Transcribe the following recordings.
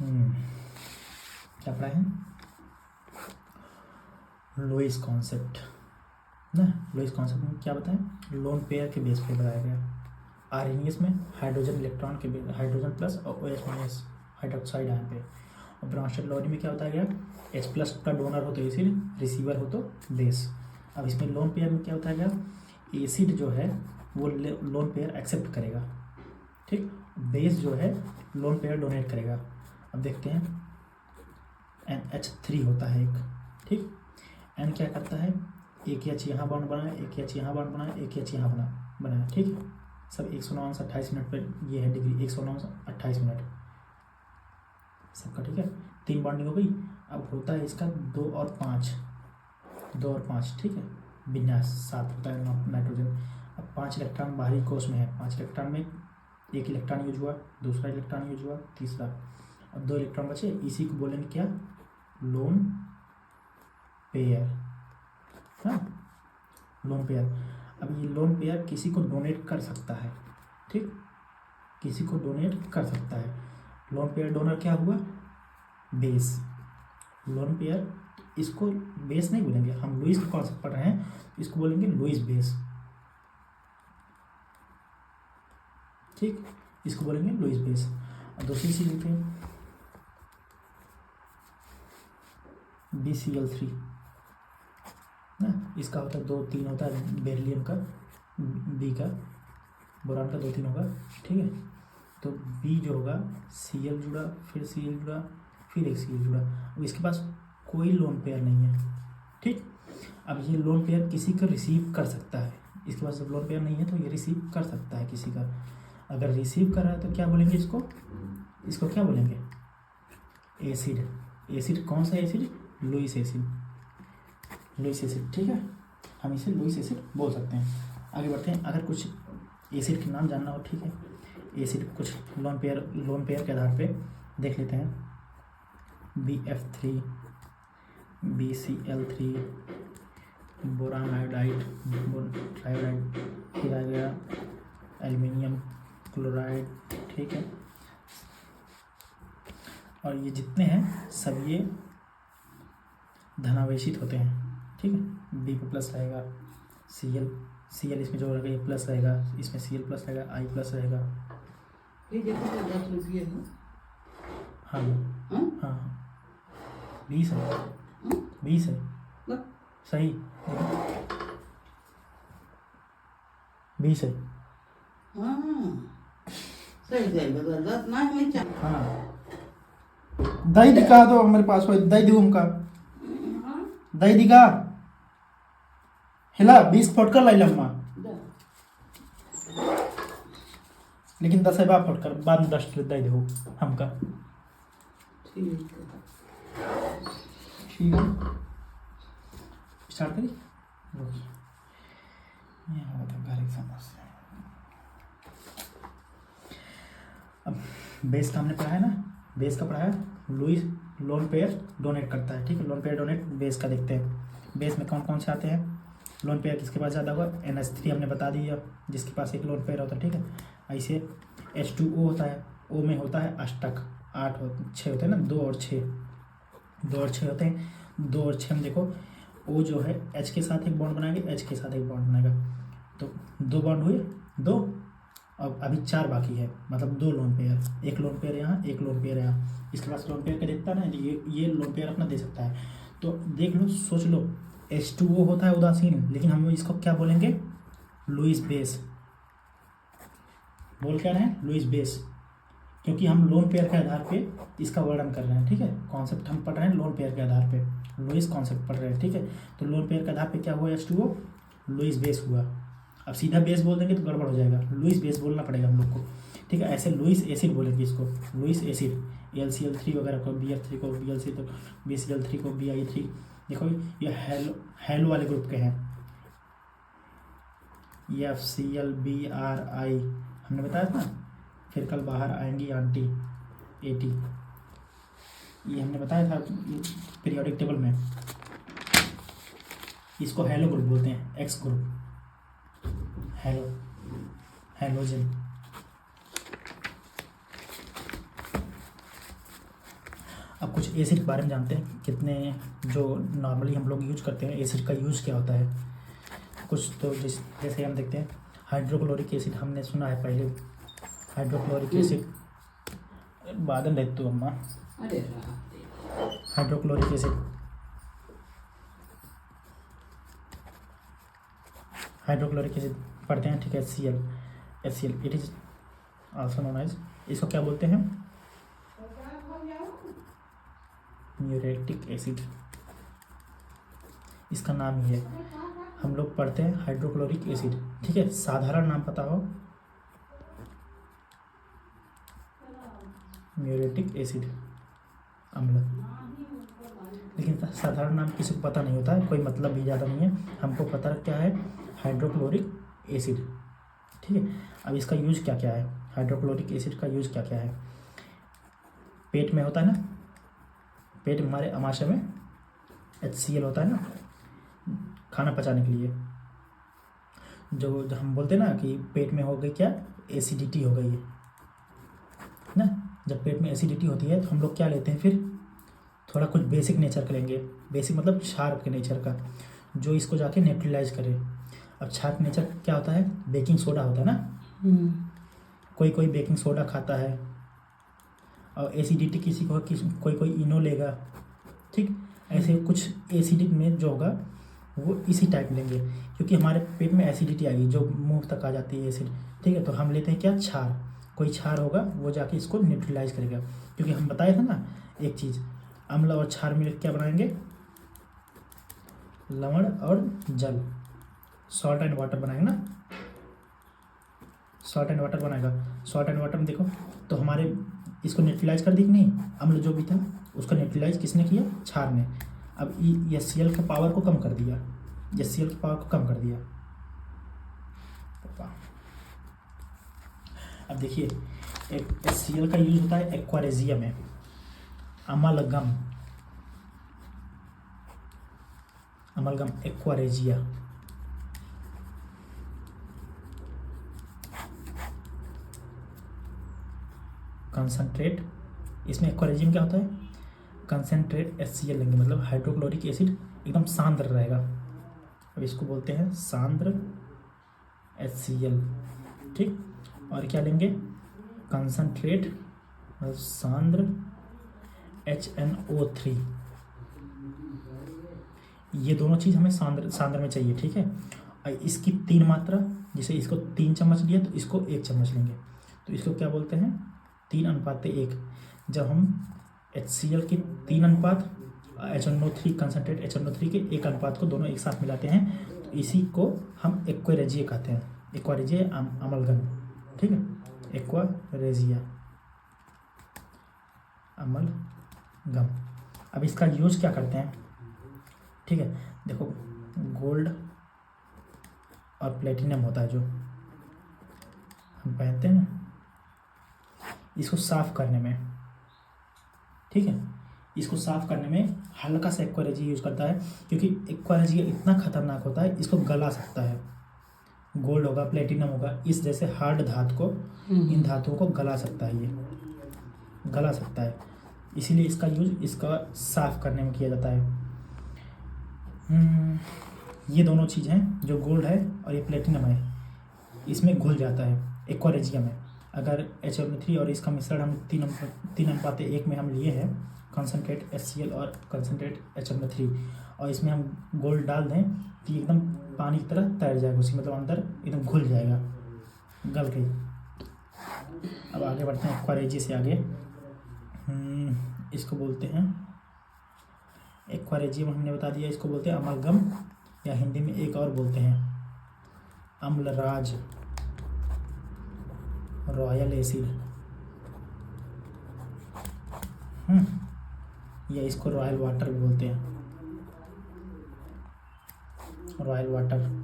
क्या पढ़ा है? लुईस कॉन्सेप्ट ना। लुईस कॉन्सेप्ट में क्या बताएं? लोन पेयर के बेस पे बताया गया। आरएनएस में हाइड्रोजन इलेक्ट्रॉन के बेस, हाइड्रोजन प्लस और OH माइनस हाइड्रोक्साइड आयन पे। और ब्रांस्टेड लॉ में क्या बताया गया? H प्लस का डोनर हो तो एसिड, रिसीवर हो तो बेस। अब इसमें लोन पेयर में क्या बताया गया? एसिड जो है वो लोन पेयर एक्सेप्ट करेगा, ठीक। बेस जो है लोन पेयर डोनेट करेगा। अब देखते हैं, NH3 होता है एक, ठीक। N क्या करता है? एक एच यहाँ बॉन्ड बनाया, एक एच यहाँ बॉन्ड बनाया, एक एच यहाँ बनाया, ठीक है। सब 109 मिनट पर ये है डिग्री, 109 मिनट सबका, ठीक है। 3 बॉन्डिंग हो गई। अब होता है इसका 2 और 5, ठीक है। विन्यास 7 होता है नाइट्रोजन। अब 5 इलेक्ट्रॉन बाहरी कोश में है, 5 इलेक्ट्रॉन में एक इलेक्ट्रॉन यूज हुआ, दूसरा इलेक्ट्रॉन यूज हुआ, तीसरा, और 2 इलेक्ट्रॉन बचे। इसी को बोलेंगे क्या? लोन पेयर, हाँ, लोन पेयर। अब ये लोन पेयर किसी को डोनेट कर सकता है, ठीक, किसी को डोनेट कर सकता है। लोन पेयर डोनर क्या हुआ? बेस। लोन पेयर, इसको बेस नहीं बोलेंगे हम, लुईस का कॉन्सेप्ट पढ़ रहे हैं, इसको बोलेंगे लुईस बेस, ठीक, इसको बोलेंगे लुईस बेस। और दूसरी चीज लिखते हैं BCl3 ना। इसका होता है 2 3 होता है बेरिलियम का, बी का, बोरान का 2 3 होगा, ठीक है। तो बी जो होगा, Cl जुड़ा, फिर Cl जुड़ा, फिर एक Cl जुड़ा। अब इसके पास कोई लोन पेयर नहीं है, ठीक। अब ये लोन पेयर किसी का रिसीव कर सकता है, इसके पास जब लोन पेयर नहीं है तो ये रिसीव कर सकता है किसी का। अगर रिसीव कर रहा है तो क्या बोलेंगे इसको क्या बोलेंगे? एसिड। एसिड कौन सा एसिड? लुईस एसिड, ठीक है। हम इसे लुईस एसिड बोल सकते हैं। आगे बढ़ते हैं। अगर कुछ एसिड के नाम जानना हो, ठीक है, एसिड कुछ लोन पेयर के आधार पे देख लेते हैं। BF3, BCl3, बोरान आयोडाइड, फिर आ गया एल्युमिनियम क्लोराइड, ठीक है। और ये जितने हैं सब ये धनावेशित होते हैं, ठीक है। B पे प्लस रहेगा, Cl इसमें जो रहेगा ये प्लस रहेगा, इसमें Cl प्लस रहेगा, I प्लस रहेगा। ये देखो तो 10 रुपये है। हाँ हाँ 20 है, 20 है, सही 20 है। सही जाएगा 10 ना में 4। हाँ दही दिखा दो मेरे पास, दही दूँ उनका, दही दिखा हिला 20 फुटकर लाई लम्मा, लेकिन 10 है बाप फुटकर बाद में 10 दही दो हमका, ठीक है। स्टार्ट करी घर एक समस्या। अब बेस का हमने पढ़ा है ना, बेस का पढ़ा है। लुईस लोन पेयर डोनेट करता है, ठीक है। लोन पेयर डोनेट बेस का देखते हैं। बेस में कौन कौन से आते हैं? लोन पेयर किसके पास ज़्यादा होगा? NH3 हमने बता दिया, जिसके पास एक लोन पेयर होता है, ठीक है। ऐसे H2O होता है, O में होता है अष्टक, 6 होते हैं ना, 2 और 6 होते हैं। 2 और 6 में देखो, O जो है H के साथ एक बॉन्ड बनाएंगे, H के साथ एक बॉन्ड बनाएगा, तो 2 बॉन्ड हुए 2। अब अभी 4 बाकी है, मतलब 2 लोन पेयर, एक लोन पेयर यहाँ, एक लोन पेयर यहाँ। इसके पास लोन पेयर का देता है ना, ये लोन पेयर अपना दे सकता है। तो देख लो, सोच लो, H2O होता है उदासीन, लेकिन हम इसको क्या बोलेंगे? Lewis base. बोल क्या रहे हैं? लुईस बेस, क्योंकि हम लोन पेयर के आधार पे इसका वर्णन कर रहे हैं, ठीक है। कॉन्सेप्ट हम पढ़ रहे हैं लोन पेयर के आधार पे, लुईस कॉन्सेप्ट पढ़ रहे हैं, ठीक है। तो लोन पेयर के आधार पे क्या हुआ? H2O लुईस बेस हुआ। अब सीधा बेस बोल देंगे तो गड़बड़ हो जाएगा, लुईस बेस बोलना पड़ेगा हम लोग को, ठीक है। ऐसे लुईस एसिड बोलेंगे इसको, लुईस एसिड। LCl3 वगैरह को, BF3 को BLC, तो BCl3 को BI3। देखो ये हेलो वाले ग्रुप के हैं, FCl BRI हमने बताया था। फिर कल बाहर आएंगी आंटी AT, ये हमने बताया था पीरियोडिक टेबल में। इसको हेलो ग्रुप बोलते हैं, एक्स ग्रुप, हेलोजन। अब कुछ एसिड के बारे में जानते हैं, कितने जो नॉर्मली हम लोग यूज करते हैं एसिड का यूज़ क्या होता है। कुछ तो जैसे हम देखते हैं हाइड्रोक्लोरिक एसिड, हमने सुना है पहले हाइड्रोक्लोरिक एसिड। बादल है तो अम्मा, अरे Ram. Hydrochloric acid, hydrochloric acid पढ़ते हैं, ठीक है। HCl it is also known as, इसको क्या बोलते हैं, म्यूरेटिक एसिड, इसका नाम ही है। हम लोग पढ़ते हैं हाइड्रोक्लोरिक एसिड, ठीक है। साधारण नाम पता हो, म्यूरेटिक एसिड, अम्ल। लेकिन साधारण नाम किसी को पता नहीं होता है, कोई मतलब भी ज़्यादा नहीं है। हमको पता क्या है, हाइड्रोक्लोरिक एसिड, ठीक है। अब इसका यूज क्या क्या है, हाइड्रोक्लोरिक एसिड का यूज क्या क्या है। पेट में होता है ना, पेट में हमारे आमाशय में HCl होता है ना, खाना पचाने के लिए। जो हम बोलते हैं ना कि पेट में हो गई क्या, एसिडिटी हो गई है ना। जब पेट में एसिडिटी होती है तो हम लोग क्या लेते हैं, फिर थोड़ा कुछ बेसिक नेचर का लेंगे। बेसिक मतलब क्षार के नेचर का, जो इसको जाके न्यूट्रलाइज करे। अब क्षार का नेचर क्या होता है, बेकिंग सोडा होता है ना। कोई कोई बेकिंग सोडा खाता है, और एसिडिटी किसी को कोई इनो लेगा, ठीक। ऐसे कुछ एसिडिक में जो होगा वो इसी टाइप लेंगे, क्योंकि हमारे पेट में एसिडिटी आ गई जो मुंह तक आ जाती है एसिड, ठीक है। तो हम लेते हैं क्या, क्षार। कोई क्षार होगा वो जाके इसको न्यूट्रलाइज करेगा, क्योंकि हम बताए थे ना एक चीज़, अम्ल और क्षार मिलकर क्या बनाएंगे, लवण और जल, सॉल्ट एंड वाटर बनाएंगे ना। सॉल्ट एंड वाटर बनाएगा। सॉल्ट एंड वाटर में देखो तो हमारे इसको न्यूट्रलाइज कर दी कि नहीं, अम्ल जो भी था उसका न्यूट्रलाइज किसने किया, क्षार ने। अब HCl के पावर को कम कर दिया, HCl के पावर को कम कर दिया। अब देखिए एक HCl का यूज होता है एक्वारेजिया में, अमलगम, अमलगम एक्वारेजिया। कंसंट्रेट, इसमें एक्वारेजियम क्या होता है, कंसंट्रेट HCl लेंगे, मतलब हाइड्रोक्लोरिक एसिड एकदम सांद्र रहेगा। अब इसको बोलते हैं सांद्र HCl, ठीक। और क्या लेंगे, कंसंट्रेट सांद्र HNO3। ये दोनों चीज़ हमें सांद्र में चाहिए, ठीक है। और इसकी 3 मात्रा, जैसे इसको 3 चम्मच लिया तो इसको 1 चम्मच लेंगे, तो इसको क्या बोलते हैं, 3:1। जब हम HCl की 3 अनुपात HNO3 कंसनट्रेट HNO3 के 1 अनुपात को दोनों एक साथ मिलाते हैं, तो इसी को हम एक्वारेजिया कहते हैं, एक्वारेजिया अमलगम, ठीक है। Aqua regia amalgam. अब इसका यूज क्या करते हैं, ठीक है। देखो गोल्ड और प्लेटिनम होता है जो हम पहनते हैं ना, इसको साफ करने में, ठीक है, इसको साफ करने में हल्का सा एक्वारेजिया यूज करता है, क्योंकि एक्वारेजिया इतना खतरनाक होता है, इसको गला सकता है। गोल्ड होगा, प्लेटिनम होगा, इस जैसे हार्ड धातु को, इन धातुओं को गला सकता है, ये गला सकता है। इसीलिए इसका यूज इसका साफ करने में किया जाता है। ये दोनों चीज़ हैं, जो गोल्ड है और ये प्लेटिनम है, इसमें घुल जाता है एक्वारेजिया में। अगर HNO3 और इसका मिश्रण हम 3:1 में हम लिए हैं, कंसनट्रेट HCl और कंसनट्रेट HNO3, और इसमें हम गोल्ड डाल दें तो ये एकदम पानी की तरह तैर जाएगा, उसी मतलब अंदर एकदम घुल जाएगा, गल गई। अब आगे बढ़ते हैं एक्वारेजिया से आगे। इसको बोलते हैं एक्वारेजिया में हमने बता दिया, इसको बोलते हैं अमलगम, या हिंदी में एक और बोलते हैं अम्लराज, रॉयल एसिड, या इसको रॉयल वाटर भी बोलते हैं, रॉयल वाटर।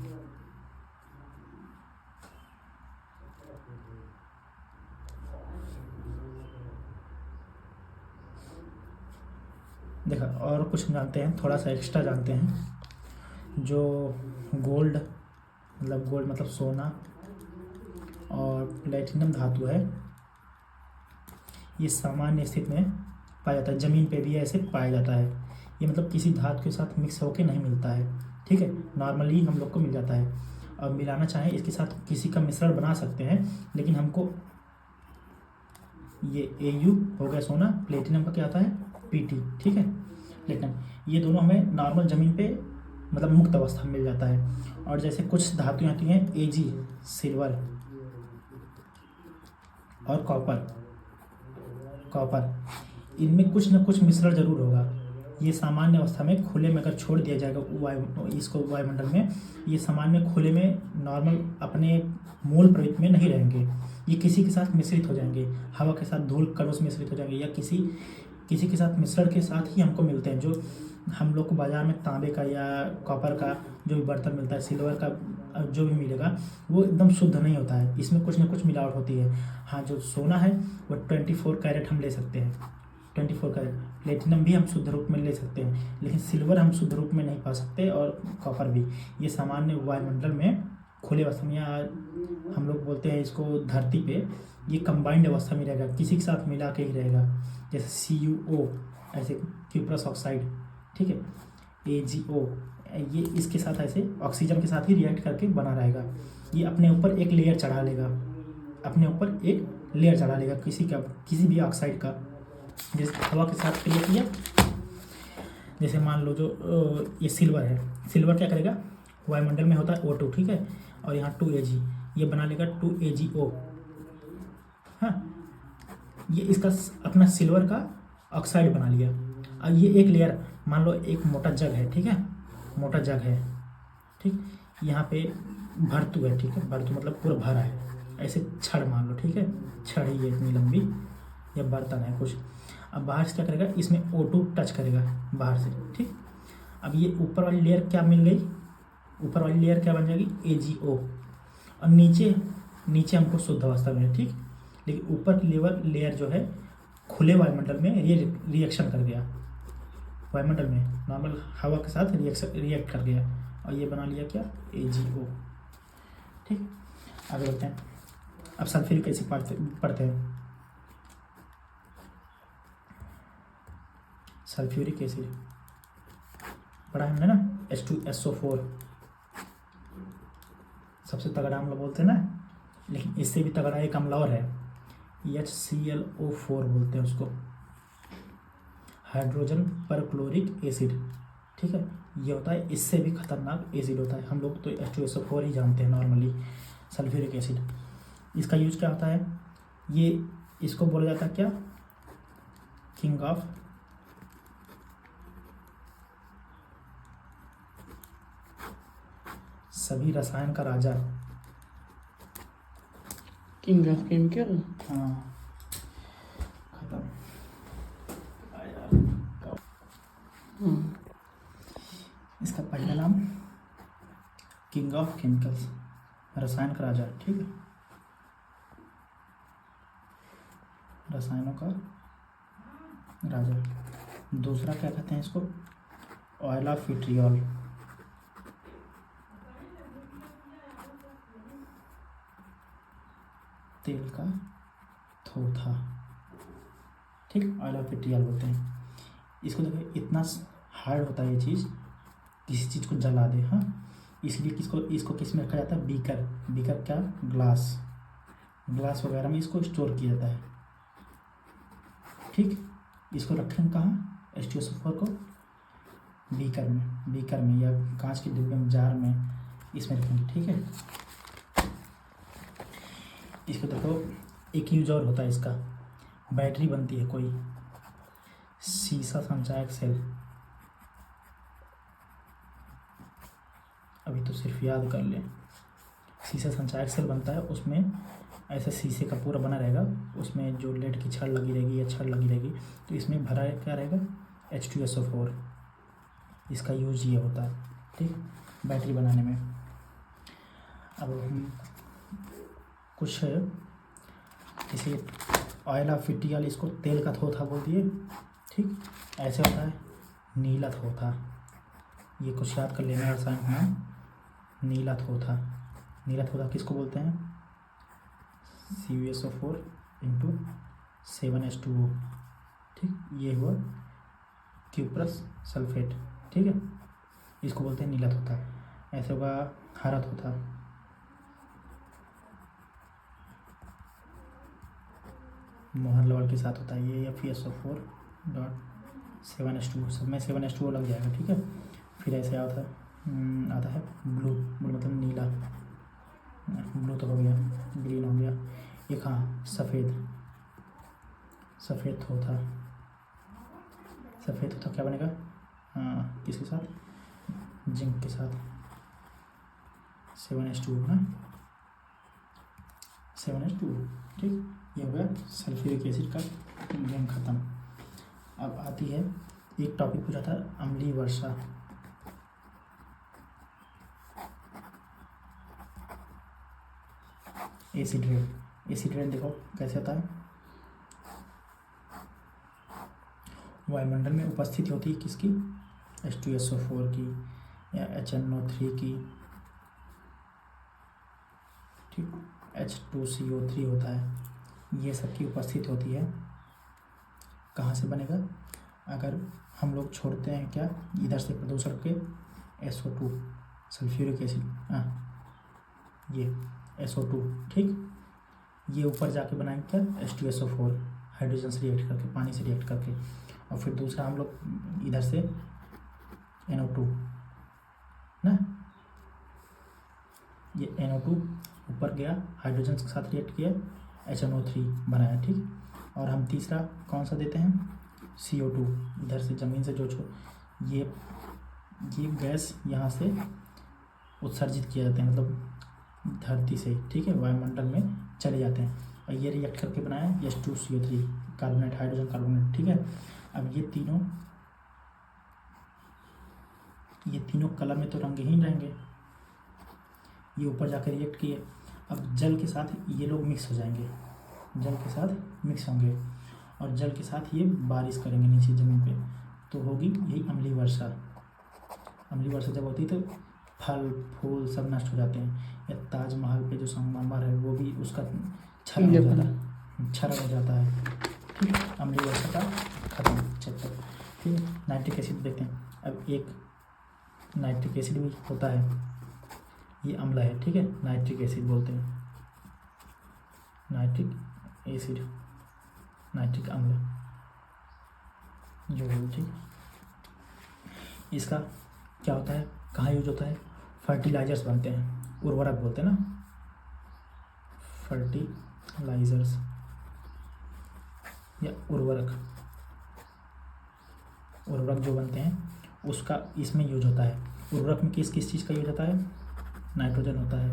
देखा, और कुछ जानते हैं, थोड़ा सा एक्स्ट्रा जानते हैं। जो गोल्ड मतलब सोना और प्लेटिनम धातु है, ये सामान्य स्थिति में पाया जाता है, ज़मीन पे भी ऐसे पाया जाता है। ये मतलब किसी धातु के साथ मिक्स होके नहीं मिलता है, ठीक है, नॉर्मली हम लोग को मिल जाता है। और मिलाना चाहें इसके साथ किसी का मिश्रण बना सकते हैं, लेकिन हमको ये Au हो गया सोना, प्लेटिनम का क्या आता है Pt, ठीक है, प्लेटिनम। ये दोनों हमें नॉर्मल ज़मीन पे मतलब मुक्त अवस्था में मिल जाता है। और जैसे कुछ धातुएं आती हैं Ag, सिल्वर और कॉपर, इनमें कुछ न कुछ मिश्रण जरूर होगा। ये सामान्य अवस्था में खुले में अगर छोड़ दिया जाएगा इसको वायुमंडल में, ये सामान्य खुले में नॉर्मल अपने मूल प्रवृत्ति में नहीं रहेंगे, ये किसी के साथ मिश्रित हो जाएंगे, हवा के साथ धूल कणों से मिश्रित हो जाएंगे, या किसी के साथ मिश्रण के साथ ही हमको मिलते हैं। जो हम लोग को बाज़ार में तांबे का या कॉपर का जो भी बर्तन मिलता है, सिल्वर का जो भी मिलेगा, वो एकदम शुद्ध नहीं होता है, इसमें कुछ ना कुछ मिलावट होती है। हाँ, जो सोना है वो 24 कैरेट हम ले सकते हैं, 24 कैरेट। प्लेटिनम भी हम शुद्ध रूप में ले सकते हैं, लेकिन सिल्वर हम शुद्ध रूप में नहीं पा सकते, और कॉपर भी। ये सामान्य वायुमंडल में खुले अवस्था में, या हम लोग बोलते हैं इसको धरती पे, ये कंबाइंड अवस्था में रहेगा, किसी के साथ मिला के ही रहेगा। जैसे CuO, ऐसे क्यूप्रस ऑक्साइड, ठीक है, AgO, ये इसके साथ ऐसे ऑक्सीजन के साथ ही रिएक्ट करके बना रहेगा। ये अपने ऊपर एक लेयर चढ़ा लेगा, किसी भी ऑक्साइड का। जैसे हवा के साथ क्रिया किया, जैसे मान लो जो ये सिल्वर है, सिल्वर क्या करेगा, वायुमंडल में होता है O2, ठीक है, और यहाँ 2Ag, ये बना लेगा 2AgO। हाँ, ये इसका अपना सिल्वर का ऑक्साइड बना लिया। अब ये एक लेयर, मान लो एक मोटा जग है, ठीक है, मोटा जग है, ठीक, यहाँ पे भरतू है, ठीक है, भरतू मतलब पूरा भरा है, ऐसे छड़ मान लो, ठीक है, छड़ ही है इतनी लंबी, या बर्तन है कुछ। अब बाहर से क्या करेगा, इसमें O2 टच करेगा बाहर से, ठीक। अब ये ऊपर वाली लेयर क्या मिल गई, ऊपर वाली लेयर क्या बन जाएगी, AgO, और नीचे हमको शुद्ध अवस्था में, ठीक। लेकिन ऊपर की लेयर जो है खुले वायुमंडल में रिएक्शन कर गया, वायुमंडल में नॉर्मल हवा के साथ रिएक्ट कर गया, और ये बना लिया क्या, AgO, ठीक। आगे बढ़ते हैं। अब सल्फ्यूरिक एसिड पढ़ते हैं। सल्फ्यूरिक एसिड पढ़ा है हमने ना, H2SO4 सबसे तगड़ा अम्ल बोलते हैं ना, लेकिन इससे भी तगड़ा एक अम्ल और है, HClO4 बोलते हैं उसको, हाइड्रोजन परक्लोरिक एसिड, ठीक है। ये होता है, इससे भी खतरनाक एसिड होता है, हम लोग तो H2SO4 ही जानते हैं नॉर्मली। सल्फ्यूरिक एसिड, इसका यूज क्या होता है, ये इसको बोला जाता है क्या, किंग ऑफ सभी रसायन का राजा, किंग ऑफ केमिकल। हाँ, खत्म। इसका पहला नाम किंग ऑफ केमिकल्स, रसायन का राजा, ठीक है, रसायनों का राजा। दूसरा क्या कहते हैं इसको, ऑयल ऑफ विट्रियोल, तेल का थोथा, ठीक, ऑयल ऑफ विट्रियोल बोलते हैं इसको। देखो इतना हार्ड होता है ये चीज़, किसी चीज़ को जला दे, हाँ, इसलिए इसको किस में रखा जाता है, बीकर क्या, ग्लास वगैरह में इसको स्टोर किया जाता है, ठीक। इसको रखें कहाँ, H2SO4 को बीकर में या कांच के डिब्बे में, जार में, इसमें रखेंगे, ठीक है। इसको देखो एक यूज और होता है इसका, बैटरी बनती है कोई, सीसा संचायक सेल, अभी तो सिर्फ याद कर लें, सीसा संचायक सेल बनता है, उसमें ऐसा शीशे का पूरा बना रहेगा, उसमें जो लेड की छड़ लगी रहेगी या छड़ लगी रहेगी, तो इसमें भरा क्या रहेगा, H2SO4, इसका यूज ये होता है, ठीक, बैटरी बनाने में। अब हम कुछ जैसे ऑयल ऑफ विट्रियोल, इसको तेल का थोथा बोल दिए, ठीक। ऐसे होता है नीला थोथा, ये कुछ याद कर लेना रसायन का नाम, नीला थोथा किसको बोलते हैं, CuSO4 × 7H2O, ठीक, ये हुआ क्यूप्रस सल्फेट। ठीक है, इसको बोलते हैं नीला तोता। ऐसे होगा हरा तोता, मोहर लवण के साथ होता है ये FeSO4.7H2, सब में 7H2O लग जाएगा। ठीक है, फिर ऐसे आता है ब्लू, ब्लू मतलब नीला, ब्लू तो हो गया, ग्रीन हो गया। एक हाँ सफ़ेद, सफ़ेद होता क्या बनेगा, किसके साथ, जिंक के साथ, 7H2O ना, 7H2O। ठीक, ये हो गया सल्फ्यूरिक एसिड का गेम ख़त्म। अब आती है एक टॉपिक पूछा था अम्लीय वर्षा। एसिड रेन, एसिड रेन देखो कैसे होता है, वायुमंडल में उपस्थिति होती है किसकी, H2SO4 की या HNO3 की। ठीक, H2CO3 होता है, ये सब की उपस्थिति होती है। कहाँ से बनेगा, अगर हम लोग छोड़ते हैं क्या इधर से प्रदूषण के, SO2 सल्फ्यूरिक एसिड, ये SO2। ठीक, ये ऊपर जाके बनाएंगे क्या, H2SO4 हाइड्रोजन से रिएक्ट करके, पानी से रिएक्ट करके। और फिर दूसरा हम लोग इधर से NO2 ना, ये NO2 ऊपर गया, हाइड्रोजन के साथ रिएक्ट किया, HNO3 बनाया। ठीक, और हम तीसरा कौन सा देते हैं, CO2, इधर से ज़मीन से जो ये गैस यहाँ से उत्सर्जित किया जाते हैं, मतलब धरती से। ठीक है, वायुमंडल में चले जाते हैं, और ये रिएक्ट करके बनाया H2CO3 कार्बोनेट, हाइड्रोजन कार्बोनेट। ठीक है, अब ये तीनों कलर में तो रंगहीन रहेंगे, ये ऊपर जाकर रिएक्ट किए। अब जल के साथ ये लोग मिक्स हो जाएंगे, जल के साथ मिक्स होंगे, और जल के साथ ये बारिश करेंगे नीचे ज़मीन पे, तो होगी यही अम्लीय वर्षा। अम्लीय वर्षा जब होती है तो फल फूल सब नष्ट हो जाते हैं, या ताजमहल पे जो संगमरमर है वो भी उसका क्षरण हो जाता है। ठीक, अम्लीय वर्षा का खत्म चैप्टर। ठीक, नाइट्रिक एसिड देखते हैं। अब एक नाइट्रिक एसिड भी होता है, ये अम्ल है। ठीक है, नाइट्रिक एसिड बोलते हैं, नाइट्रिक एसिड, नाइट्रिक अम्ल जो है। ठीक, इसका क्या होता है, कहाँ यूज होता है, फर्टिलाइजर्स बनते हैं, उर्वरक बोलते हैं ना, फर्टिलाइजर्स या उर्वरक जो बनते हैं उसका इसमें यूज होता है। उर्वरक में किस किस चीज़ का यूज होता है, नाइट्रोजन होता है,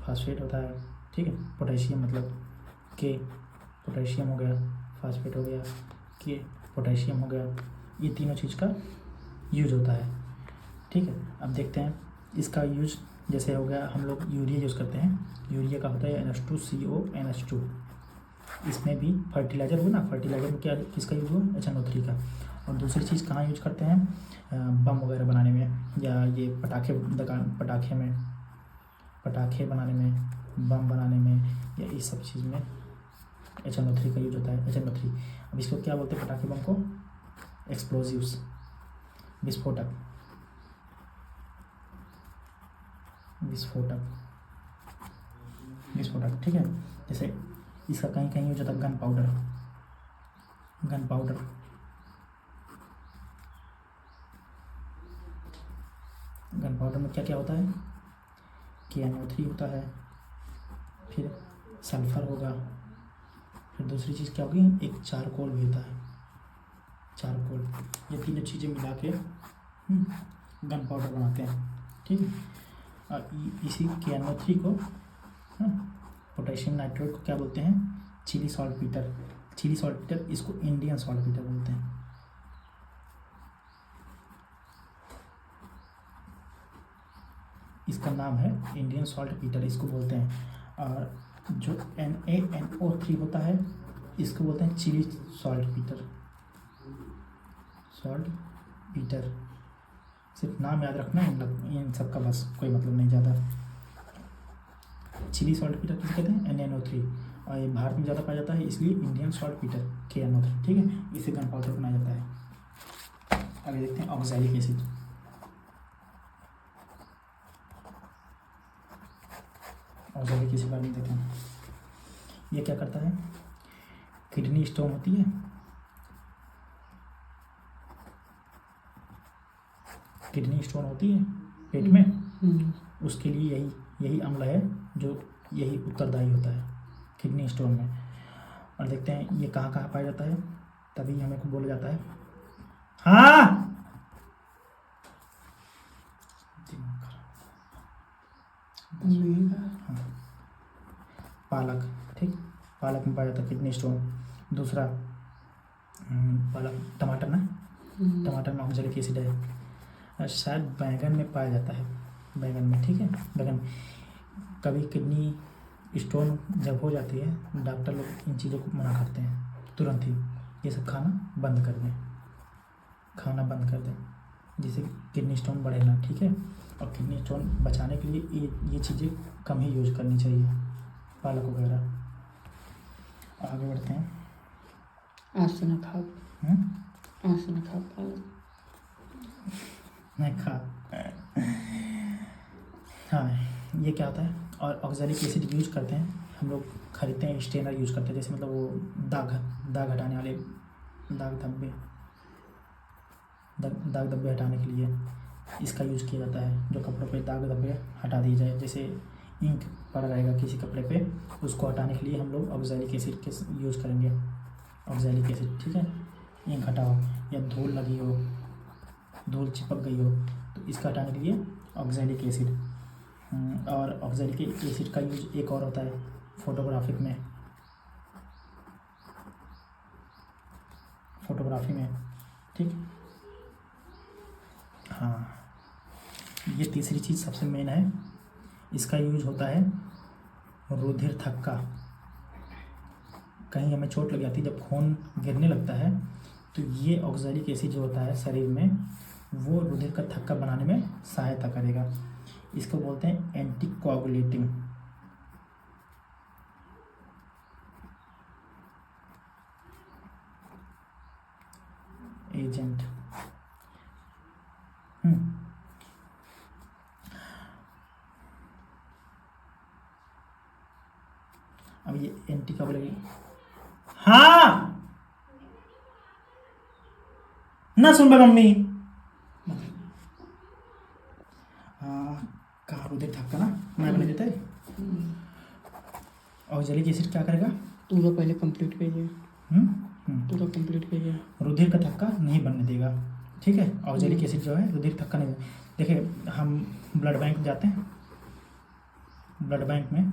फास्फेट होता है। ठीक है, पोटेशियम मतलब के, पोटेशियम हो गया, फास्फेट हो गया, के पोटेशियम हो गया, ये तीनों चीज़ का यूज होता है। ठीक है, अब देखते हैं इसका यूज, जैसे हो गया हम लोग यूरिया यूज़ करते हैं, यूरिया का होता है NH2CONH2, इसमें भी फर्टिलाइजर हुआ ना, फर्टिलाइजर में क्या किसका यूज हुआ, HNO3 का। और दूसरी चीज़ कहाँ यूज करते हैं, बम वगैरह बनाने में, या ये पटाखे बनाने में, बम बनाने में, या इस सब चीज़ में HNO3 का यूज होता है, HNO3। अब इसको क्या बोलते हैं, पटाखे बम को, एक्सप्लोजिव्स, विस्फोटक। ठीक है, जैसे इसका कहीं कहीं यूज होता है गन पाउडर। गन पाउडर में क्या क्या होता है, KNO3 होता है, फिर सल्फर होगा, फिर दूसरी चीज़ क्या होगी, एक चारकोल भी होता है, चारकोल। ये तीनों चीज़ें मिला के गन पाउडर बनाते हैं। ठीक है, और इसी KNO3 को, पोटेशियम नाइट्रेट को क्या बोलते हैं, चिली सॉल्टपीटर, इसको इंडियन सॉल्टपीटर बोलते हैं। इसका नाम है इंडियन सॉल्टपीटर, इसको बोलते हैं। और जो NaNO3 होता है इसको बोलते हैं चिली सॉल्टपीटर। सिर्फ नाम याद रखना है इन सब का, बस कोई मतलब नहीं ज़्यादा। चिली सॉल्टपीटर किसे कहते हैं, NaNO3। और ये भारत में ज़्यादा पाया जाता है, इसलिए इंडियन सॉल्ट पीटर KNO3, ठीक है। इसे गन पाउडर बनाया जाता है। आगे देखते हैं ऑक्सैलिक एसिड। ऑक्सैलिक एसिड बारे में देखते हैं। ये क्या करता है, किडनी स्टोन होती है, किडनी स्टोन होती है पेट में, उसके लिए यही अम्ल है जो यही उत्तरदायी होता है किडनी स्टोन में। और देखते हैं ये कहाँ कहाँ पाया जाता है, तभी हमें को बोला जाता है। हाँ, पालक, ठीक, पालक में पाया जाता है किडनी स्टोन। दूसरा पालक, टमाटर ना, टमाटर में ऑक्सैलिक एसिड है। शायद बैंगन में पाया जाता है, बैंगन में, ठीक है। बैंगन कभी किडनी स्टोन जब हो जाती है, डॉक्टर लोग इन चीज़ों को मना करते हैं तुरंत ही, ये सब खाना बंद कर दें, खाना बंद कर दें, जिससे किडनी स्टोन बढ़े ना, ठीक है। और किडनी स्टोन बचाने के लिए ये चीज़ें कम ही यूज करनी चाहिए, पालक वगैरह। आगे बढ़ते हैं। आज से ना खाओ, आज से ना खाओ पालक, नहीं खा। हाँ, ये क्या होता है, और ऑक्सैलिक एसिड यूज करते हैं हम लोग, खरीदते हैं, स्ट्रेनर यूज करते हैं, जैसे मतलब वो दाग हटाने वाले, दाग धब्बे हटाने के लिए इसका यूज किया जाता है, जो कपड़ों पे दाग धब्बे हटा दिए जाए, जैसे इंक पड़ रहेगा किसी कपड़े पे, उसको हटाने के लिए हम लोग ऑक्सैलिक एसिड के यूज़ करेंगे, ऑक्सैलिक एसिड, ठीक है। इंक हटाओ या धूल लगी हो, धूल चिपक गई हो, तो इसका हटाने के लिए ऑक्सैलिक एसिड। और ऑक्सैलिक एसिड का यूज एक और होता है फोटोग्राफी में, ठीक। हाँ, ये तीसरी चीज़ सबसे मेन है, इसका यूज होता है रुधिर थक्का। कहीं हमें चोट लग जाती है, जब खून गिरने लगता है, तो ये ऑक्सैलिक एसिड जो होता है शरीर में, वो रुधिर का थक्का बनाने में सहायता करेगा। इसको बोलते हैं एंटीकोगुलेटिंग एजेंट। अब ये एंटीकोगुलेटिंग, हाँ ना सुन बा मम्मी, कहाँ रुधिर थक्का ना मैं बने देता है। ऑक्सैलिक एसिड क्या करेगा, पूरा पहले कंप्लीट करिए, पूरा कंप्लीट करिए, रुधिर का थक्का नहीं बनने देगा, ठीक है। ऑक्सैलिक एसिड जो है रुधिर थक्का नहीं, देखिए हम ब्लड बैंक जाते हैं, ब्लड बैंक में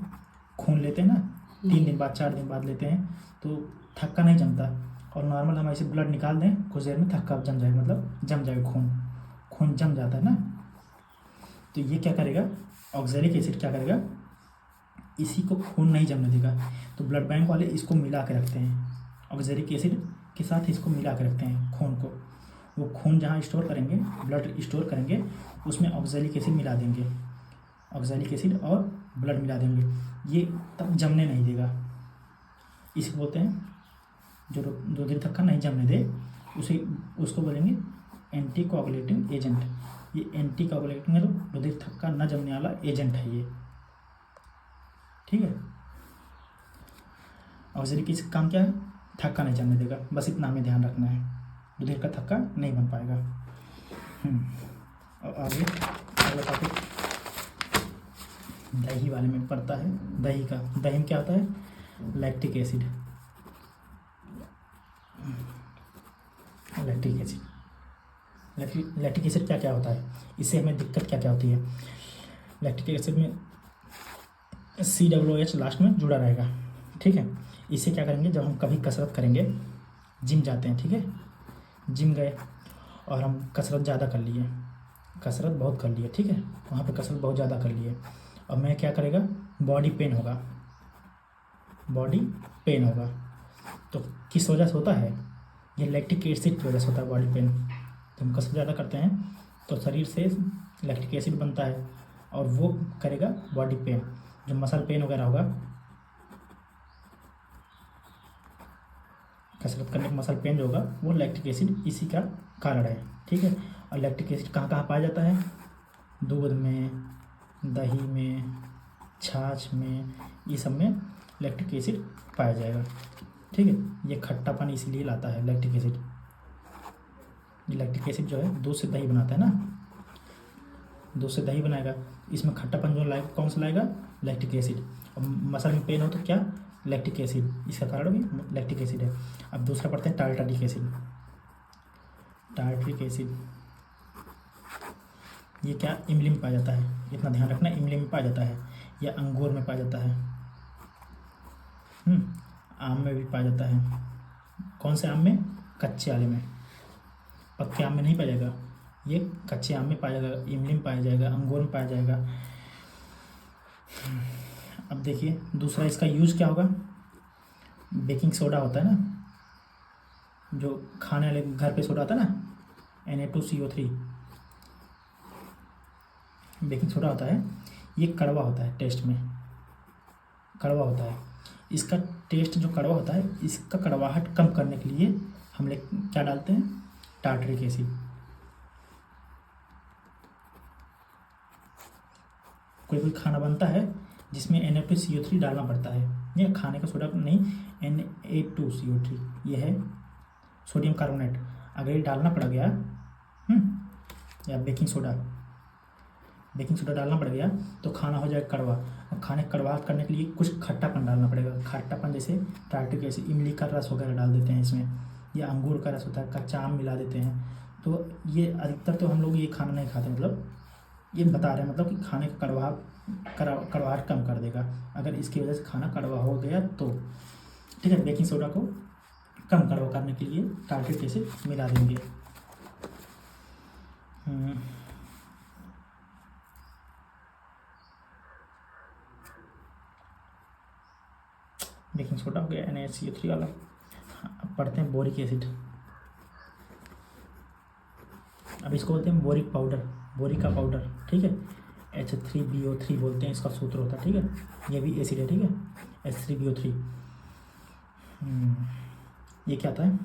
खून लेते हैं ना, 3 दिन बाद 4 दिन बाद लेते हैं, तो थक्का नहीं जमता। और नॉर्मल हम ऐसे ब्लड निकाल दें कुछ देर में थक्का जम जाएगा, मतलब जम जाएगा, खून जम जाता है ना। तो ये क्या करेगा, ऑक्सैलिक एसिड क्या करेगा, इसी को खून नहीं जमने देगा। तो ब्लड बैंक वाले इसको मिला के रखते हैं, ऑक्सैलिक एसिड के साथ इसको मिला के रखते हैं खून को। वो खून जहाँ स्टोर करेंगे, ब्लड स्टोर करेंगे, उसमें ऑक्सैलिक एसिड मिला देंगे, ऑक्सैलिक एसिड और ब्लड मिला देंगे, ये तब जमने नहीं देगा। इसको बोलते हैं, जो रुधिर थक्का नहीं जमने दे उसको बोलेंगे एंटीकोगुलेटिंग एजेंट। ये एंटीकोगुलेटिंग रुधिर थक्का न जमने वाला एजेंट है ये, ठीक है। ऑक्सैलिक एसिड काम क्या है, थक्का नहीं जमने देगा, बस इतना हमें ध्यान रखना है, रुधिर का थक्का नहीं बन पाएगा। और आगे अगला टॉपिक दही वाले में पड़ता है, दही में क्या होता है, लैक्टिक एसिड, लैक्टिक एसिड क्या क्या होता है, इससे हमें दिक्कत क्या क्या होती है। लैक्टिक एसिड में COOH लास्ट में जुड़ा रहेगा, ठीक है। इससे क्या करेंगे, जब हम कभी कसरत करेंगे, जिम जाते हैं, ठीक है, जिम गए और हम कसरत ज़्यादा कर लिए, कसरत बहुत कर लिए, ठीक है, वहाँ पे कसरत बहुत ज़्यादा कर लिए, और मैं क्या करेगा, बॉडी पेन होगा। तो किस वजह से होता है, ये लैक्टिक एसिड की वजह से होता है बॉडी पेन। जब हम कसरत ज़्यादा करते हैं तो शरीर से लैक्टिक एसिड बनता है और वो करेगा बॉडी पेन, जो मसल पेन वगैरह होगा, कसरत करने का मसल पेन जो होगा वो लैक्टिक एसिड इसी का कारण है। ठीक है, और लैक्टिक एसिड कहाँ कहाँ पाया जाता है? दूध में, दही में, छाछ में, ये सब में लैक्टिक एसिड पाया जाएगा। ठीक है, ये खट्टापन इसीलिए लाता है लैक्टिक एसिड। ये लैक्टिक एसिड जो है दूध से दही बनाता है ना, दूध से दही बनाएगा, इसमें खट्टापन जो लाएगा कौन सा लाएगा? Lactic acid. और मसल में पेन हो तो क्या? लैक्टिक एसिड, इसका कारण भी लैक्टिक एसिड है। अब दूसरा पढ़ते हैं टार्टारिक एसिड। टार्टारिक एसिड ये क्या? इमली में पाया जाता है, इतना ध्यान रखना, इमली में पाया जाता है, या अंगूर में पाया जाता है, आम में भी पाया जाता है। कौन से आम में? कच्चे वाले में, पक्के आम में नहीं पाया जाएगा, ये कच्चे आम में पाया जाएगा, इमली में पाया जाएगा, अंगूर में पाया जाएगा। अब देखिए दूसरा इसका यूज़ क्या होगा? बेकिंग सोडा होता है ना, जो खाने वाले घर पे सोडा होता है ना, Na2CO3, बेकिंग सोडा होता है, ये कड़वा होता है, टेस्ट में कड़वा होता है। इसका टेस्ट जो कड़वा होता है, इसका कड़वाहट कम करने के लिए हम लोग क्या डालते हैं? Tartaric acid. कोई कोई खाना बनता है जिसमें Na2CO3 डालना पड़ता है, ये खाने का सोडा नहीं, Na2CO3 ये है सोडियम कार्बोनेट। अगर ये डालना पड़ गया या बेकिंग सोडा डालना पड़ गया तो खाना हो जाएगा कड़वा। और खाने कड़वाहट करने के लिए कुछ खट्टापन डालना पड़ेगा, खट्टापन जैसे टार्टरिक एसिड, इमली का रस वगैरह डाल देते हैं इसमें, या अंगूर का रस होता है, कच्चा आम मिला देते हैं। तो ये अधिकतर तो हम लोग ये खाना नहीं खाते, मतलब ये बता रहे हैं मतलब कि खाने का कड़वाहट कम कर देगा अगर इसकी वजह से खाना कड़वा हो गया तो। ठीक है, बेकिंग सोडा को कम कड़वा करने के लिए टार्टरिक एसिड मिला देंगे। बेकिंग सोडा हो गया, NaCO3 वाला। अब पढ़ते हैं बोरिक एसिड। अब इसको बोलते हैं बोरिक पाउडर, बोरिक का पाउडर। ठीक है, H3BO3 बोलते हैं, इसका सूत्र होता है। ठीक है, ये भी एसिड है। ठीक है, H3BO3 ये क्या आता है?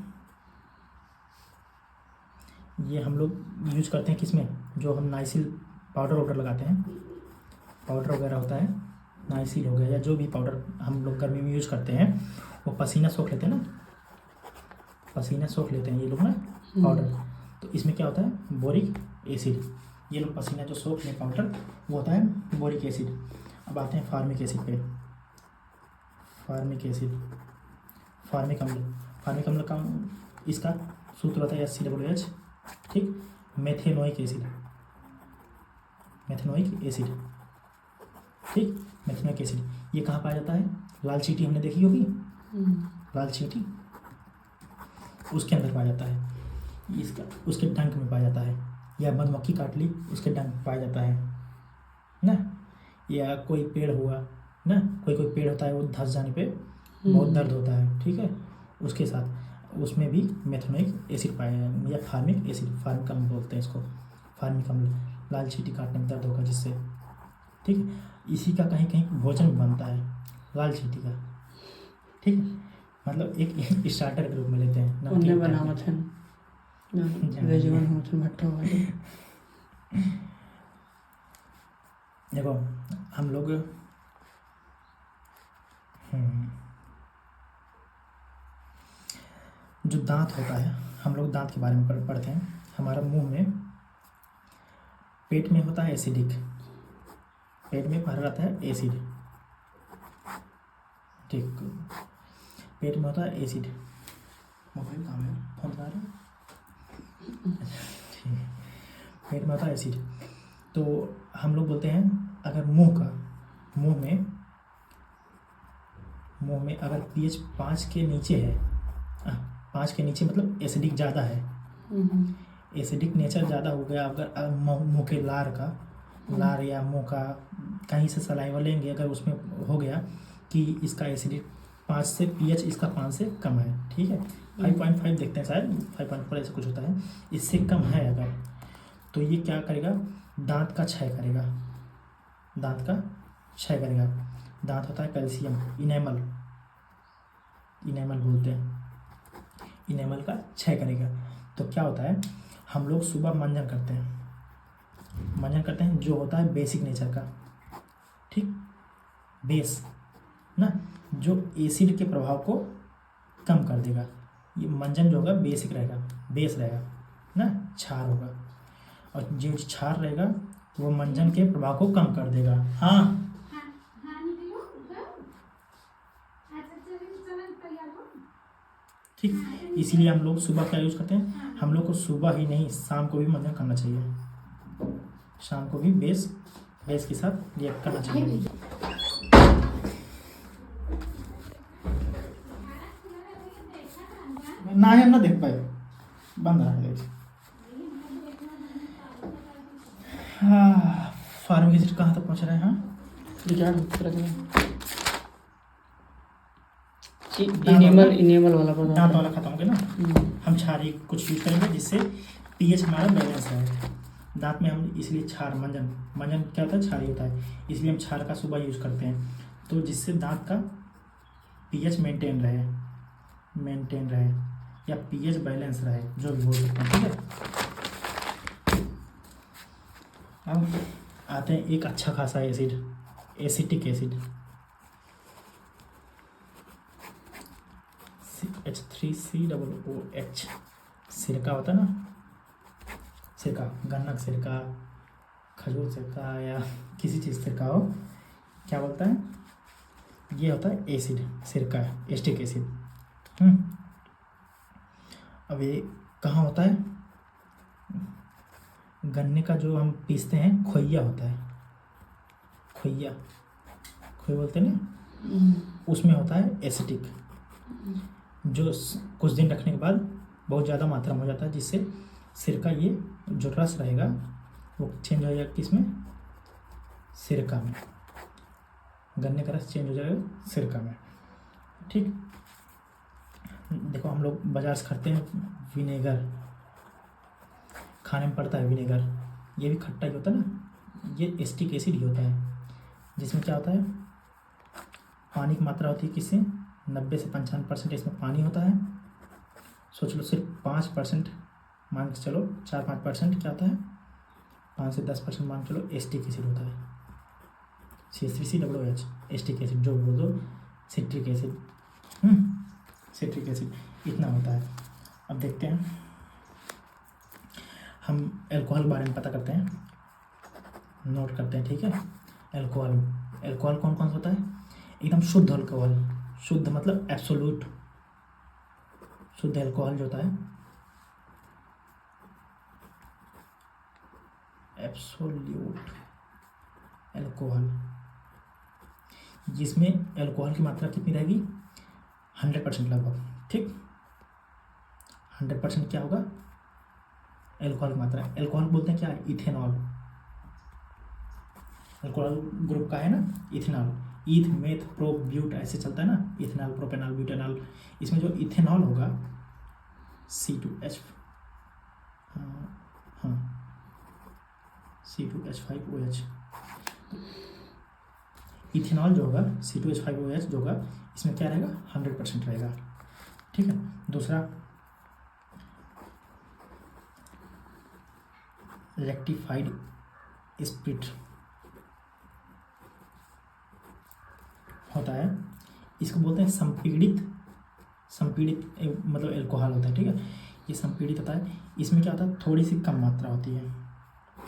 ये हम लोग यूज करते हैं किसमें? जो हम नाइसिल पाउडर लगाते हैं, पाउडर वगैरह होता है, नाइसिल हो गया या जो भी पाउडर हम लोग गर्मी में यूज करते हैं, वो पसीना सोख लेते हैं ना, पसीना सोख लेते हैं ये लोग ना पाउडर। तो इसमें क्या होता है? Boric acid. ये लोग पसीना जो सोख ले पाउडर, वो होता है बोरिक एसिड। अब आते हैं फार्मिक एसिड पे। फार्मिक एसिड, फार्मिक अम्ल। फार्मिक अम्ल का इसका सूत्र होता है HCOOH। ठीक, मेथेनोइक एसिड, मेथेनोइक एसिड। ठीक, मेथेनोइक एसिड ये कहाँ पाया जाता है? लाल चींटी हमने देखी होगी, लाल चींटी, उसके अंदर पाया जाता है। इसका उसके डंक में पाया जाता है, या मधुमक्खी काट ली उसके डंक में पाया जाता है ना, या कोई पेड़ हुआ ना, कोई पेड़ होता है वो धंस जाने पे बहुत दर्द होता है। ठीक है, उसके साथ उसमें भी मेथेनोइक एसिड पाया जाए, या फार्मिक एसिड, फार्मिक अम्ल बोलते हैं इसको, फार्मिक अम्ल। लाल चींटी काटने में दर्द होगा जिससे। ठीक है, इसी का कहीं कहीं भोजन बनता है लाल चींटी का। ठीक है, मतलब एक स्टार्टर के रूप में लेते हैं। उन्हें बनावत है वेजवन होत भट्टो वाले। देखो हम लोग जो दांत होता है, हम लोग दांत के बारे में पढ़ते हैं। हमारा मुंह में, पेट में होता है एसिडिक, पेट में भरा रहता है एसिड। ठीक, पेट में होता है एसिड। मोबाइल कहाँ है? फोन आ रहा है। पेट में होता है एसिड। तो हम लोग बोलते हैं अगर मुंह में अगर pH 5 के नीचे है, 5 के नीचे मतलब एसिडिक ज़्यादा है, एसिडिक नेचर ज़्यादा हो गया। अगर मुंह के लार या मुंह का कहीं से सलाइवा लेंगे, अगर उसमें हो गया कि इसका एसिडिक 5 से pH इसका 5 से कम है, ठीक है, 5.5 देखते हैं, शायद 5.4 ऐसा कुछ होता है, इससे कम है अगर, तो ये क्या करेगा? दांत का क्षय करेगा, दांत का क्षय करेगा। दांत होता है कैल्शियम, इनेमल बोलते हैं, क्षय करेगा। तो क्या होता है, हम लोग सुबह मंजन करते हैं, जो होता है बेसिक नेचर का, ठीक, बेस ना, जो एसिड के प्रभाव को कम कर देगा। ये मंजन जो होगा बेसिक रहेगा, बेस रहेगा ना, क्षार होगा, और जो क्षार रहेगा वो मंजन के प्रभाव को कम कर देगा। हाँ ठीक, इसीलिए हम लोग सुबह क्या यूज़ करते हैं, हम लोग को सुबह ही नहीं शाम को भी मंजन करना चाहिए, शाम को भी बेस के साथ रिएक्ट करना चाहिए। ना ही हम ना देख पाए, बंद रहा है। हाँ, फार्मिक एसिड कहाँ तक पहुँच रहा है? हाँ, इनेमल वाला पता दांत वाला खत्म हो गया ना। हम क्षारी कुछ यूज करेंगे जिससे पीएच हमारा बैलेंस रहे। दांत में हम इसलिए क्षार मंजन क्या होता है, क्षारी होता है, इसलिए हम क्षार का सुबह यूज करते हैं, तो जिससे दांत का पीएच मेंटेन रहे या पीएच बैलेंस रहे, जो भी बोल सकते हैं, ठीक है। अब आते हैं एक अच्छा खासा एसिड, एसिटिक एसिड, H3COOH, सिरका होता है ना, सिरका, गन्ना का सिरका, खजूर सिरका या किसी चीज़ सिरका हो, क्या बोलता है, ये होता है एसिड, सिरका, एसिटिक एसिड। अब ये कहाँ होता है, गन्ने का जो हम पीसते हैं खोइया होता है, खोई बोलते हैं ना, उसमें होता है एसिटिक, जो कुछ दिन रखने के बाद बहुत ज़्यादा मात्रा में हो जाता है, जिससे सिरका, ये जो रस रहेगा वो चेंज हो जाएगा किसमें, सिरका में, गन्ने का रस चेंज हो जाएगा सिरका में, ठीक। देखो हम लोग बाजार से खरीदते हैं विनेगर, खाने में पड़ता है विनेगर, ये भी खट्टा ही होता है ना, ये एसिटिक एसिड ही होता है, जिसमें क्या होता है, पानी की मात्रा होती है किससे, 90 से 95% इसमें पानी होता है। सोच लो सिर्फ 5% मान के चलो, 4-5% क्या होता है, 5 से 10% मान के चलो एसिटिक एसिड होता है, CH3COOH, एसिटिक एसिड जो बोल दो, सिट्रिक एसिड, सिट्रिक एसिड इतना होता है। अब देखते हैं, हम एल्कोहल के बारे में पता करते हैं, नोट करते हैं, ठीक है। एल्कोहल कौन कौन सा होता है, एकदम शुद्ध अल्कोहल, शुद्ध मतलब एब्सोल्यूट, शुद्ध अल्कोहल जो होता है, एब्सोल्यूट अल्कोहल, जिसमें अल्कोहल की मात्रा कितनी रहेगी, 100% लगभग, ठीक। 100% क्या होगा, अल्कोहल की मात्रा, अल्कोहल बोलते हैं क्या है, इथेनॉल, अल्कोहल ग्रुप का है ना, इथेनॉल, ईथ मेथ प्रो ब्यूट ऐसे चलता है ना, इथेनॉल प्रोपेनॉल ब्यूटेनॉल, इसमें जो इथेनॉल होगा C2H, हाँ C2H5OH, इथेनॉल जो होगा C2H5OH जो होगा, इसमें क्या रहेगा, 100% रहेगा, ठीक है। दूसरा रेक्टिफाइड स्प्रिट होता है, इसको बोलते हैं संपीड़ित मतलब अल्कोहल होता है, ठीक है। ये संपीड़ित होता है, इसमें क्या होता है, थोड़ी सी कम मात्रा होती है,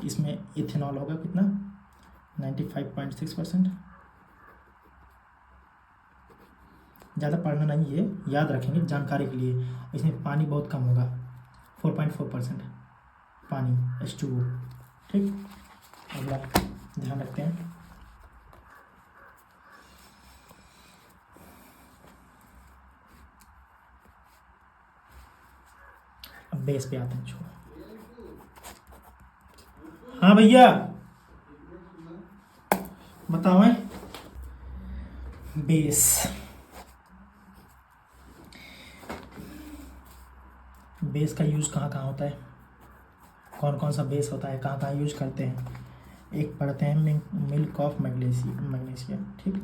इसमें इथेनॉल होगा कितना, 95.6%, ज़्यादा पढ़ना नहीं है, याद रखेंगे जानकारी के लिए। इसमें पानी बहुत कम होगा, 4.4% पानी, H2O, ठीक। अगला ध्यान रखते हैं, अब बेस पे आते हैं, छोड़ो। हाँ भैया बताओ, बेस का यूज़ कहाँ कहाँ होता है, कौन कौन सा बेस होता है, कहाँ कहाँ यूज करते हैं। एक पढ़ते हैं मिल्क ऑफ मैग्नीशिया, ठीक।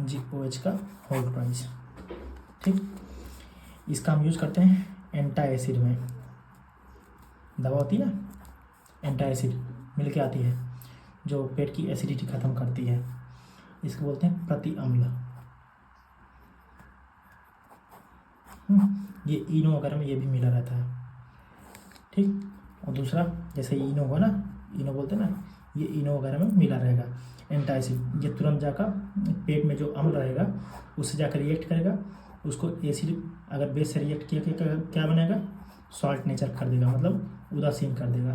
MgOH का होल ट्वाइस। ठीक, इसका हम यूज करते हैं एंटी एसिड में। दवा होती है ना, एंटी एसिड मिल के आती है जो पेट की एसिडिटी ख़त्म करती है, इसको बोलते हैं प्रति अम्ल। ये इनो वगैरह में ये भी मिला रहता है। ठीक, और दूसरा जैसे इनो हो ना, इनो बोलते हैं ना, ये इनो वगैरह में मिला रहेगा एंटी एसिड। ये तुरंत जाकर पेट में जो अम्ल रहेगा उससे जाकर रिएक्ट करेगा, उसको एसिड अगर बेस से रिएक्ट किया क्या बनेगा, सॉल्ट नेचर कर देगा, मतलब उदासीन कर देगा।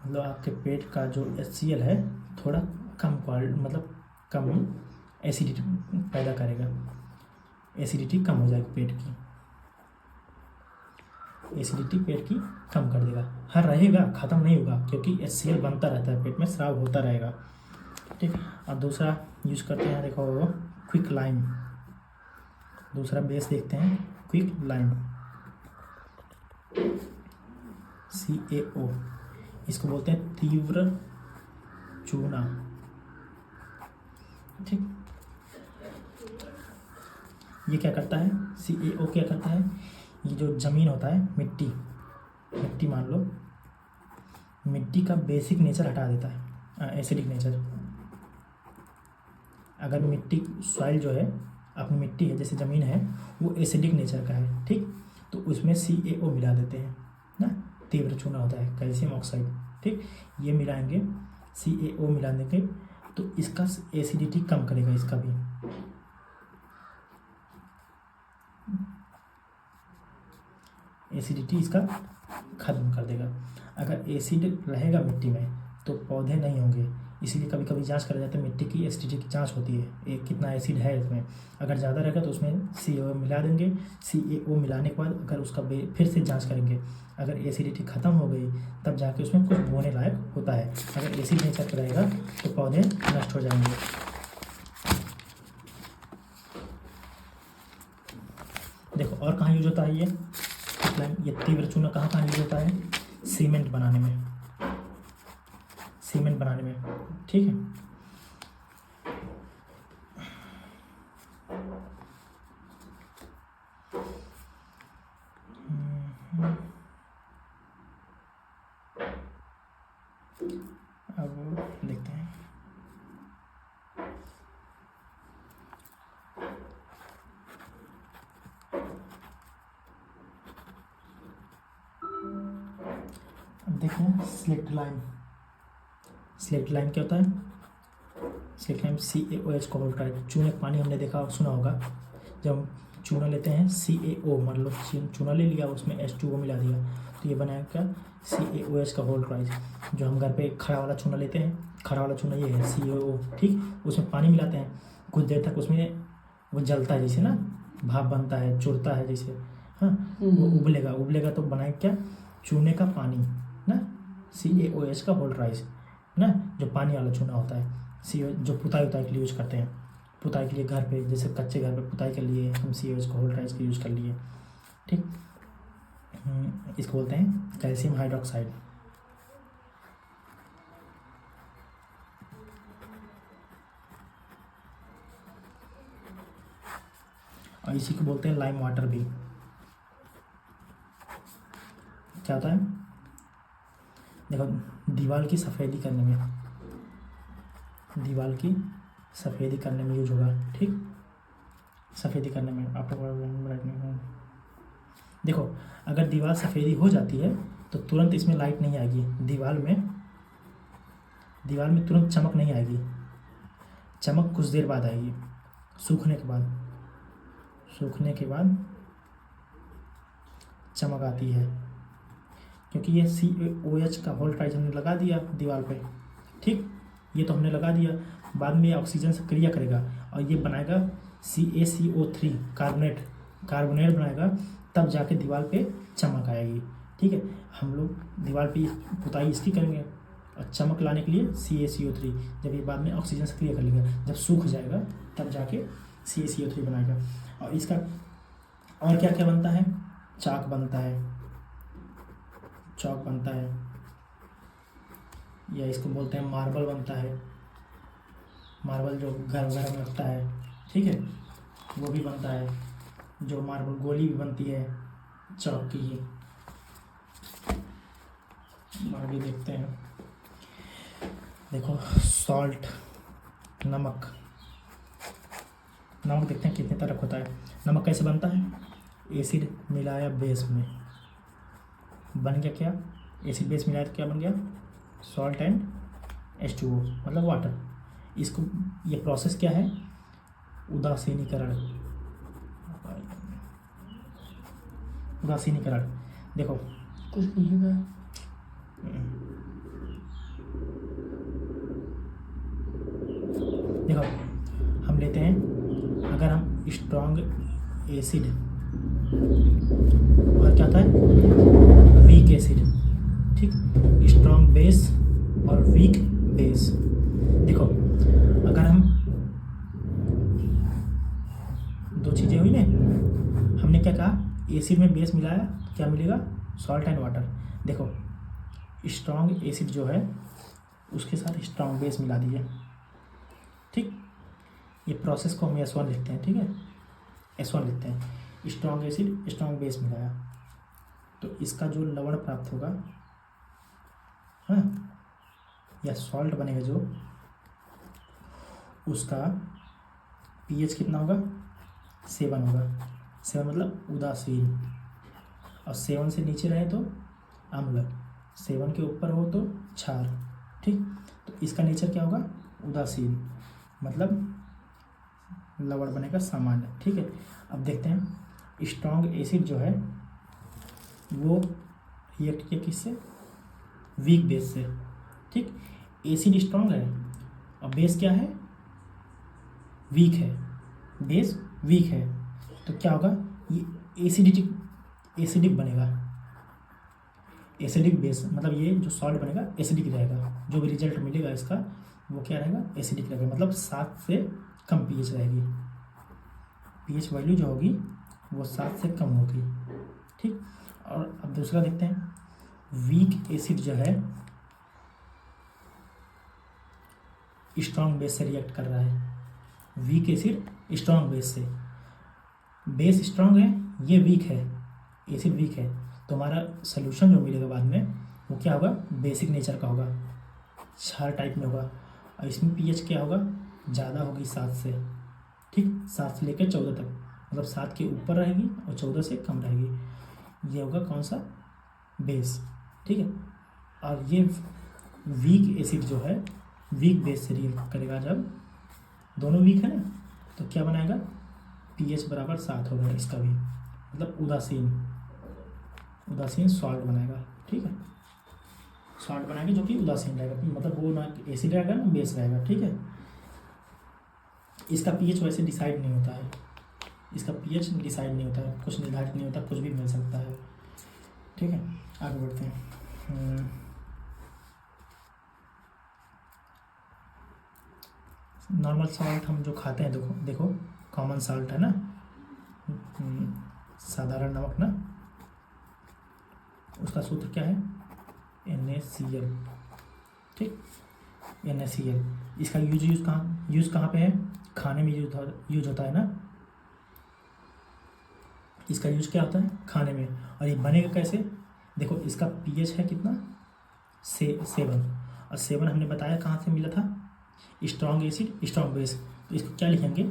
मतलब आपके पेट का जो HCl है थोड़ा कम मतलब कम एसिडिटी पैदा करेगा, एसिडिटी कम हो जाएगी पेट की, एसिडिटी पेट की कम कर देगा। हर रहेगा, ख़त्म नहीं होगा, क्योंकि HCl बनता रहता है पेट में, स्राव होता रहेगा। ठीक, और दूसरा यूज करते हैं, देखो क्विक लाइम। दूसरा बेस देखते हैं क्विक लाइम, CaO, इसको बोलते हैं तीव्र चूना। ठीक, ये क्या करता है, CaO क्या करता है, ये जो ज़मीन होता है, मिट्टी मान लो, मिट्टी का बेसिक नेचर हटा देता है, एसिडिक नेचर। अगर मिट्टी, सॉइल जो है अपनी मिट्टी है, जैसे ज़मीन है, वो एसिडिक नेचर का है, ठीक, तो उसमें CaO मिला देते हैं ना, तीव्र चूना होता है, कैल्शियम ऑक्साइड। ठीक, ये मिलाएंगे, CaO मिला देंगे तो इसका एसिडिटी कम करेगा, इसका भी एसिडिटी इसका ख़त्म कर देगा। अगर एसिड रहेगा मिट्टी में तो पौधे नहीं होंगे, इसीलिए कभी कभी जांच करा जाता है, मिट्टी की एसिडिटी की जांच होती है, कितना एसिड है इसमें। अगर ज़्यादा रहेगा तो उसमें CaO मिला देंगे, CaO मिलाने के बाद अगर उसका फिर से जांच करेंगे, अगर एसिडिटी ख़त्म हो गई तब जाके उसमें कुछ बोने लायक होता है। अगर एसिड नेचर का रहेगा तो पौधे नष्ट हो जाएंगे। देखो और कहाँ यूज होता है ये तीव्र चूना कहाँ यूज होता है, सीमेंट बनाने में, ठीक है। अब देखते हैं, अब देखते हैं स्लेक्ट लाइम। स्लेक्ट लाइम क्या होता है, स्लेक्ट लाइम CaOH को बोलता है। चूने पानी हमने देखा सुना होगा, जब हम चूना लेते हैं CaO, मान लो चूना ले लिया, उसमें H2O मिला दिया, तो ये बनाया क्या, CaOH का होल ट्वाइस। जो हम घर पे खड़ा वाला चूना लेते हैं, खड़ा वाला चूना ये है CaO, ठीक, उसमें पानी मिलाते हैं, कुछ देर तक उसमें वो जलता है, जैसे ना भाप बनता है, चुरता है जैसे, हाँ, वो उबलेगा तो बनाए क्या, चूने का पानी ना, CaOH का होल ट्वाइस ना, जो पानी वाला चूना होता है, जो पुताई के लिए यूज करते हैं, पुताई के लिए घर पे, जैसे कच्चे घर पे पुताई के लिए हम CaOH को होल ट्वाइस का यूज कर लिए। ठीक, इसको बोलते हैं कैल्शियम हाइड्रोक्साइड। और इसी को बोलते हैं लाइम वाटर भी। क्या होता है, देखो दीवार की सफ़ेदी करने में यूज होगा। ठीक, सफ़ेदी करने में आपको देखो, अगर दीवार सफ़ेदी हो जाती है तो तुरंत इसमें लाइट नहीं आएगी, दीवार में तुरंत चमक नहीं आएगी, चमक कुछ देर बाद आएगी, सूखने के बाद चमक आती है, क्योंकि ये CaOH का होल ट्वाइस हमने लगा दिया दीवार पे। ठीक, ये तो हमने लगा दिया, बाद में ऑक्सीजन से क्रिया करेगा और ये बनाएगा CaCO3 कार्बोनेट बनाएगा, तब जाके दीवार पे चमक आएगी। ठीक है, हम लोग दीवार पे पुताई इसकी करेंगे और चमक लाने के लिए CaCO3, जब ये बाद में ऑक्सीजन से क्रिया कर लेगा, जब सूख जाएगा तब जाके CaCO3 बनाएगा। और इसका और क्या क्या बनता है, चॉक बनता है, या इसको बोलते हैं मार्बल बनता है, मार्बल जो घर वगैरह में लगता है, ठीक है, वो भी बनता है। जो मार्बल गोली भी बनती है चौक की। आगे देखते हैं, देखो सॉल्ट, नमक। नमक देखते हैं कितने तरह का होता है। नमक कैसे बनता है? एसिड मिलाया बेस में, बन गया क्या? एसिड बेस मिलाया तो क्या बन गया? सॉल्ट एंड H2O, मतलब वाटर। इसको, ये प्रोसेस क्या है? उदासीनीकरण। उदासीनीकरण देखो, कुछ नहीं होगा। देखो हम लेते हैं, अगर हम स्ट्रॉन्ग एसिड और क्या होता है वीक एसिड, ठीक, स्ट्रॉन्ग बेस और वीक बेस। देखो अगर हम दो चीज़ें हुई ना, हमने क्या कहा, एसिड में बेस मिलाया, क्या मिलेगा? Salt and water. देखो स्ट्रॉन्ग एसिड जो है उसके साथ स्ट्रॉन्ग बेस मिला दिए, ठीक। ये प्रोसेस को हम S1 लिखते हैं, ठीक है, S1 लिखते हैं। स्ट्रॉन्ग एसिड स्ट्रॉन्ग बेस मिलाया तो इसका जो लवण प्राप्त होगा, हाँ, या सॉल्ट बनेगा जो, उसका pH कितना होगा? 7 होगा। 7 मतलब उदासीन, और 7 से नीचे रहे तो अम्ल, 7 के ऊपर हो तो क्षार, ठीक। तो इसका नेचर क्या होगा? उदासीन, मतलब लवण बनेगा सामान्य, ठीक है। अब देखते हैं स्ट्रॉन्ग एसिड जो है वो रिएक्ट किया किससे? वीक बेस से, ठीक। एसिड स्ट्रॉन्ग है और बेस क्या है? वीक है, बेस वीक है, तो क्या होगा? ये एसिडिक बनेगा। एसिडिक बेस मतलब ये जो सॉल्ट बनेगा एसिडिक रहेगा। जो भी रिजल्ट मिलेगा इसका वो क्या रहेगा? एसिडिक रहेगा, मतलब 7 से कम pH रहेगी। pH वैल्यू जो होगी वो 7 से कम होगी, ठीक। और अब दूसरा देखते हैं, वीक एसिड जो है स्ट्रॉन्ग बेस से रिएक्ट कर रहा है। वीक एसिड स्ट्रॉन्ग बेस से, बेस स्ट्रॉन्ग है, ये वीक है, एसिड वीक है, तो हमारा सोल्यूशन जो मिलेगा बाद में वो क्या होगा? बेसिक नेचर का होगा, क्षार टाइप में होगा। और इसमें pH क्या होगा? ज़्यादा होगी 7 से, ठीक, 7 से लेकर 14 तक, मतलब 7 के ऊपर रहेगी और 14 से कम रहेगी। ये होगा कौन सा? बेस, ठीक है। और ये वीक एसिड जो है वीक बेस से रिएक्ट करेगा। जब दोनों वीक है ना तो क्या बनाएगा? pH बराबर 7 होगा इसका भी, मतलब उदासीन सॉल्ट बनाएगा, ठीक है। सॉल्ट बनाएगा जो कि उदासीन रहेगा, मतलब वो ना एसिड रहेगा ना बेस रहेगा, ठीक है। इसका pH वैसे डिसाइड नहीं होता है, इसका pH डिसाइड नहीं होता है, कुछ निर्धारित नहीं होता, कुछ भी मिल सकता है, ठीक है। आगे बढ़ते हैं। नॉर्मल सॉल्ट हम जो खाते हैं, देखो कॉमन सॉल्ट है ना, साधारण नमक ना, उसका सूत्र क्या है? NaCl, ठीक, NaCl। इसका यूज कहाँ पे है? खाने में यूज होता है ना, इसका यूज क्या होता है? खाने में। और ये बनेगा कैसे? देखो इसका pH है कितना? 7, और 7 हमने बताया कहाँ से मिला था? स्ट्रॉन्ग एसिड स्ट्रॉन्ग बेस, तो इसको क्या लिखेंगे?